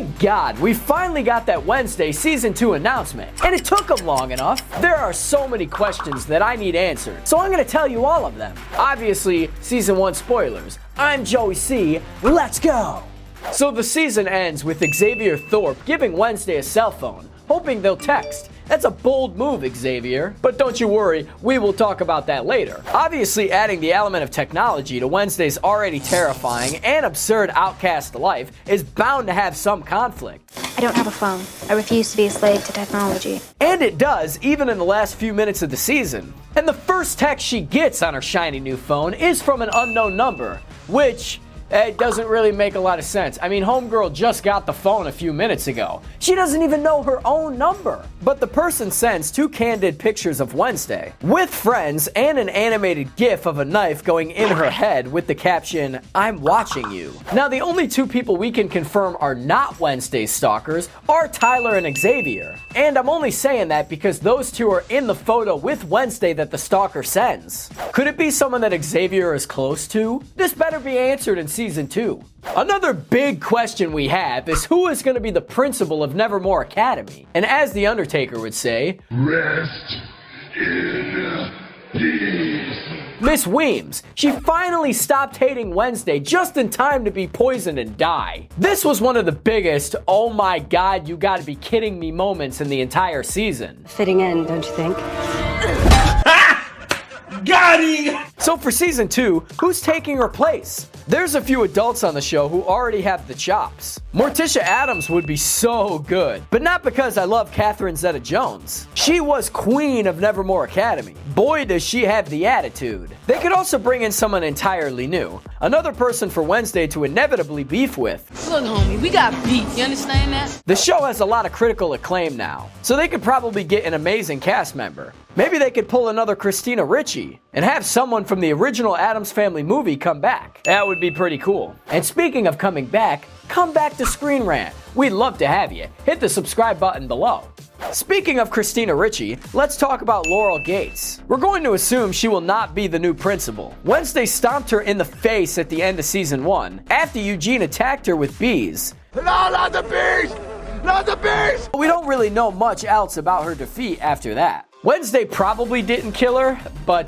Thank God, we finally got that Wednesday Season 2 announcement, and it took them long enough. There are so many questions that I need answered, so I'm going to tell you all of them. Obviously, Season 1 spoilers. I'm Joey C. Let's go! So the season ends with Xavier Thorpe giving Wednesday a cell phone, hoping they'll text. That's a bold move, Xavier. But don't you worry, we will talk about that later. Obviously, adding the element of technology to Wednesday's already terrifying and absurd outcast life is bound to have some conflict. I don't have a phone. I refuse to be a slave to technology. And it does, even in the last few minutes of the season. And the first text she gets on her shiny new phone is from an unknown number, which... it doesn't really make a lot of sense. I mean, homegirl just got the phone a few minutes ago. She doesn't even know her own number. But the person sends 2 candid pictures of Wednesday with friends and an animated gif of a knife going in her head with the caption, "I'm watching you." Now, the only 2 people we can confirm are not Wednesday's stalkers are Tyler and Xavier. And I'm only saying that because those 2 are in the photo with Wednesday that the stalker sends. Could it be someone that Xavier is close to? This better be answered in Season 2. Another big question we have is who is going to be the principal of Nevermore Academy? And as The Undertaker would say, rest in peace. Miss Weems. She finally stopped hating Wednesday just in time to be poisoned and die. This was one of the biggest, oh my god, you gotta be kidding me moments in the entire season. Fitting in, don't you think? Got him! So for Season 2, who's taking her place? There's a few adults on the show who already have the chops. Morticia Addams would be so good, but not because I love Catherine Zeta-Jones. She was queen of Nevermore Academy. Boy, does she have the attitude. They could also bring in someone entirely new. Another person for Wednesday to inevitably beef with. Look, homie, we got beef, you understand that? The show has a lot of critical acclaim now, so they could probably get an amazing cast member. Maybe they could pull another Christina Ricci and have someone from the original Addams Family movie come back. That would be pretty cool. And speaking of coming back, come back to Screenrant. We'd love to have you. Hit the subscribe button below. Speaking of Christina Ricci, let's talk about Laurel Gates. We're going to assume she will not be the new principal. Wednesday stomped her in the face at the end of Season 1 after Eugene attacked her with bees. No, not the bees! Not the bees! We don't really know much else about her defeat after that. Wednesday probably didn't kill her, but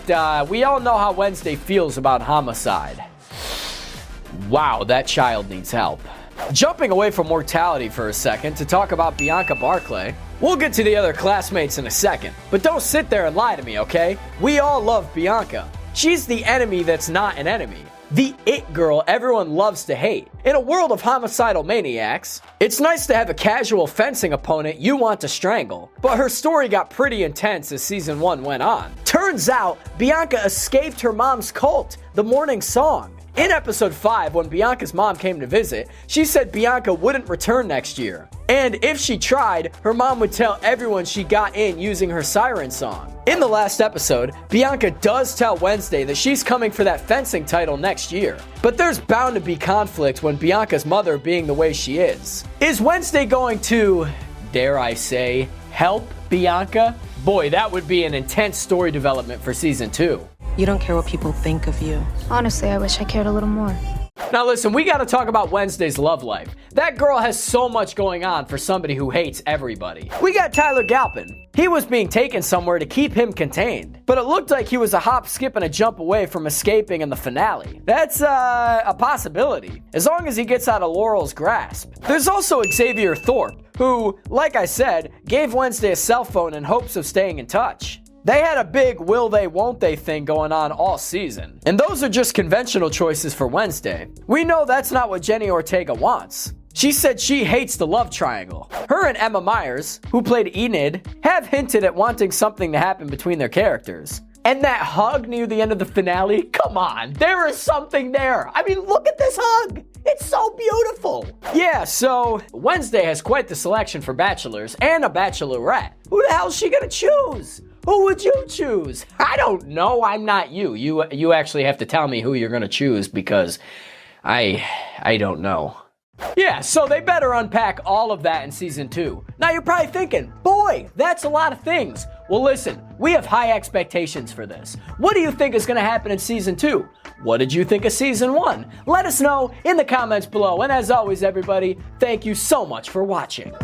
we all know how Wednesday feels about homicide. Wow, that child needs help. Jumping away from mortality for a second to talk about Bianca Barclay. We'll get to the other classmates in a second, but don't sit there and lie to me, okay? We all love Bianca. She's the enemy that's not an enemy. The it girl everyone loves to hate. In a world of homicidal maniacs, it's nice to have a casual fencing opponent you want to strangle. But her story got pretty intense as Season 1 went on. Turns out, Bianca escaped her mom's cult, the Morning Song. In episode 5, when Bianca's mom came to visit, she said Bianca wouldn't return next year. And if she tried, her mom would tell everyone she got in using her Siren song. In the last episode, Bianca does tell Wednesday that she's coming for that fencing title next year. But there's bound to be conflict when Bianca's mother being the way she is. Is Wednesday going to, dare I say, help Bianca? Boy, that would be an intense story development for Season 2. You don't care what people think of you. Honestly, I wish I cared a little more. Now listen, we gotta talk about Wednesday's love life. That girl has so much going on for somebody who hates everybody. We got Tyler Galpin. He was being taken somewhere to keep him contained, but it looked like he was a hop, skip, and a jump away from escaping in the finale. That's a possibility, as long as he gets out of Laurel's grasp. There's also Xavier Thorpe, who, like I said, gave Wednesday a cell phone in hopes of staying in touch. They had a big will they, won't they thing going on all season. And those are just conventional choices for Wednesday. We know that's not what Jenny Ortega wants. She said she hates the love triangle. Her and Emma Myers, who played Enid, have hinted at wanting something to happen between their characters. And that hug near the end of the finale, come on, there is something there. I mean, look at this hug. It's so beautiful. Yeah, so Wednesday has quite the selection for bachelors and a bachelorette. Who the hell is she gonna choose? Who would you choose? I don't know. I'm not you. You actually have to tell me who you're going to choose because I don't know. Yeah, so they better unpack all of that in Season 2. Now you're probably thinking, boy, that's a lot of things. Well, listen, we have high expectations for this. What do you think is going to happen in Season 2? What did you think of season 1? Let us know in the comments below. And as always, everybody, thank you so much for watching.